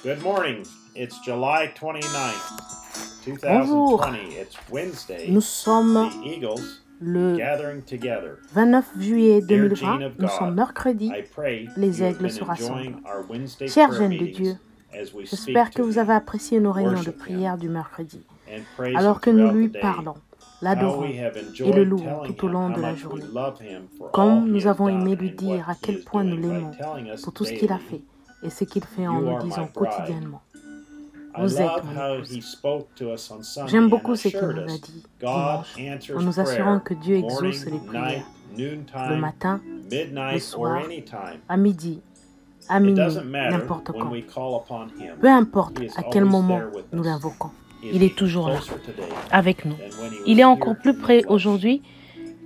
Good morning. It's July 29th, Bonjour, 2020. It's Wednesday. nous sommes The Eagles le gathering together. 29 juillet Dear 2020, Gene of nous sommes God, mercredi, I pray les you have aigles been se enjoying rassemblent. our Wednesday Chers prayer jeunes de meetings Dieu, as we j'espère speak que to vous him avez apprécié nos réunions de worship prière du mercredi, and praise alors him que nous throughout lui the day. parlons, How l'adorons we have et le enjoyed louons telling tout au him long how de la much we journée. love him for all Comme he nous has avons aimé done lui and dire what à he quel is point nous doing by l'aimons telling us pour tout ce qu'il a daily, fait et ce qu'il fait en "You nous are my disant bride." quotidiennement. I Vous êtes love mon how épouse. he spoke to us on Sunday J'aime and beaucoup ce qu'il assured nous a us dit God dimanche answers en nous assurant que Dieu prayer exauce les morning, night, prières le noontime, matin, le midnight, or soir, anytime. à midi, à It minuit, doesn't matter n'importe when quand. we call upon him. Peu importe He is à quel always moment there with nous us. l'invoquons, He il is est toujours là, closer today avec nous. than when he Il est was encore here plus in the près flesh, aujourd'hui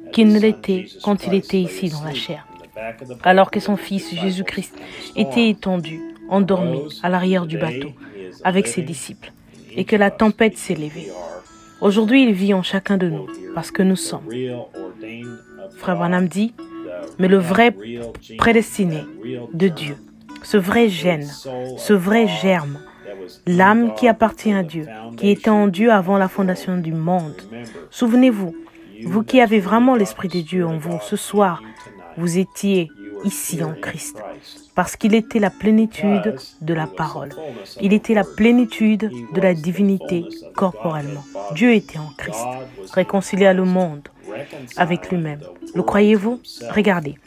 as qu'il his ne son l'était Jesus quand il Christ était lay ici dans la asleep chair, in the back of the boat alors que with son his Fils disciples Jésus-Christ and the était storm. étendu, endormi Rose, à l'arrière du today bateau he is avec ses living disciples, in et each que la of us tempête because s'est levée. we are, Aujourd'hui, il vit en chacun de nous, quote here, parce que nous the sommes. real ordained of Frère God, Branham dit, the mais le vrai real gene, prédestiné that real de germ, Dieu, ce vrai the gène, soul ce of vrai God germe, that was in l'âme qui God appartient à before the Dieu, qui était en foundation Dieu avant la of the world. fondation du monde. Remember, Souvenez-vous, you vous that qui avez truly vraiment got l'Esprit the de Dieu Spirit en of vous, God ce in soir, you tonight. vous étiez You were ici here en in Christ, Christ. parce qu'il était la plénitude Because de la he was the parole. fullness of Il the était la Word. plénitude He de la was the divinité fullness of the corporellement. Godhead Dieu bodily. était en Christ, God was in réconcilié le Christ, monde avec reconciling lui-même. the Le world croyez-vous? to himself. Regardez.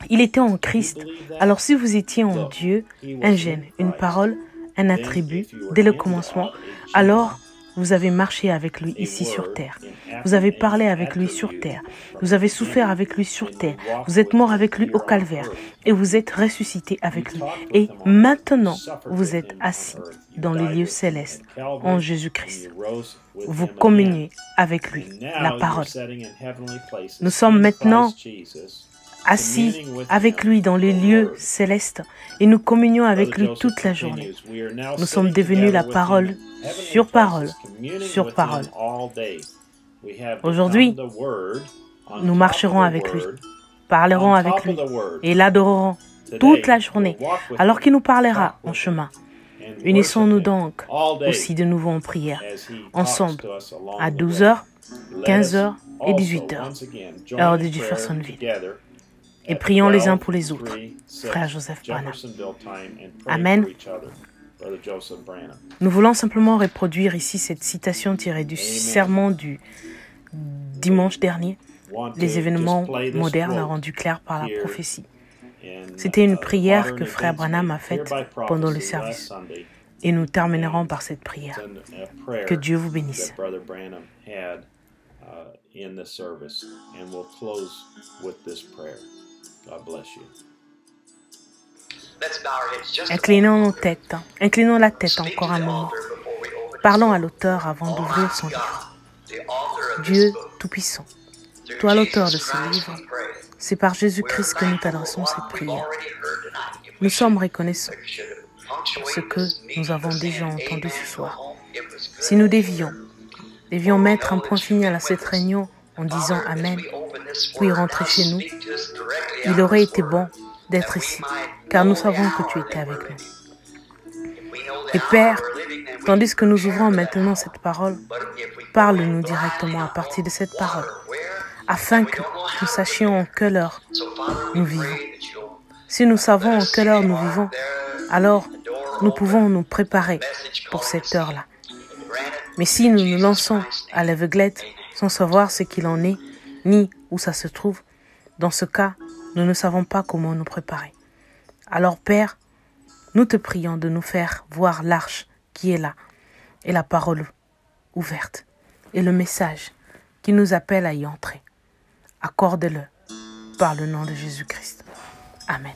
Il était en Do you Christ. believe that? Alors si vous étiez en Look, Dieu, he was un in gène, une Christ. parole, un Then, attribut, if you were dès le in commencement, God, a gene, alors vous avez marché avec lui a ici sur word, terre. an Vous avez an parlé avec lui sur attribute terre. from Vous the avez souffert beginning, avec lui sur and terre. you walked Vous êtes with mort him avec lui here au on calvaire. earth. Et vous êtes ressuscité You avec lui. talked with Et him on earth. maintenant, You suffered vous with êtes him assis on earth. You dans les died lieux with him célestes at Calvary, en and Jésus-Christ. you rose with Vous him again. communiez avec lui, And la now parole. you're sitting in heavenly places Nous sommes in maintenant Christ Jesus, assis communing with avec him, lui dans les the lieux Word. célestes et nous communions avec Brother lui Joseph toute la journée. continues, "We are now Nous sommes sitting devenus la together with him parole in heavenly sur parole, places, communing sur with parole. him all day. We have Aujourd'hui, become the Word, on nous top marcherons of the avec lui, Word, parlerons on avec top lui of the Word. et l'adorerons Today, toute la journée, we'll walk with alors him, qu'il nous parlera talk en with him, chemin. and Unissons-nous worship him donc all day aussi de nouveau en prière, as he talks ensemble, to us along à the 12h, way. 15h et Let us 18h, also, once again, join heure in de prayer Jeffersonville. together Et at prions les uns 12, pour les autres. 3, 6, Frère Joseph Branham. Jeffersonville time, and pray Amen. for each other. Brother Joseph Branham. Nous voulons simplement reproduire ici cette citation tirée du Amen. sermon du dimanche dernier. Want Les to événements just play this modernes quote rendus clairs par la here prophétie. in, C'était une the prière modern que Frère events Branham a made faite clear by pendant le prophecy last service. Sunday, Et nous terminerons and par cette prière. it's a prayer Que Dieu vous bénisse. that Brother Branham had in the service, and we'll close with this prayer. God bless you. Inclinons la tête encore un moment. Parlons à l'auteur avant d'ouvrir son livre. Dieu Tout-Puissant, toi l'auteur de ce livre, c'est par Jésus-Christ que nous t'adressons cette prière. Nous sommes reconnaissants pour ce que nous avons déjà entendu ce soir. Si nous devions mettre un point final à cette réunion en disant Amen, puis rentrer chez nous, il aurait été bon d'être ici, car nous savons que tu étais avec nous. Et Père, tandis que nous ouvrons maintenant cette parole, parle-nous directement à partir de cette parole, afin que nous sachions en quelle heure nous vivons. Si nous savons en quelle heure nous vivons, alors nous pouvons nous préparer pour cette heure-là. Mais si nous nous lançons à l'aveuglette sans savoir ce qu'il en est, ni où ça se trouve, dans ce cas, nous ne savons pas comment nous préparer. Alors Père, nous te prions de nous faire voir l'arche qui est là, et la parole ouverte, et le message qui nous appelle à y entrer. Accorde-le par le nom de Jésus-Christ. Amen.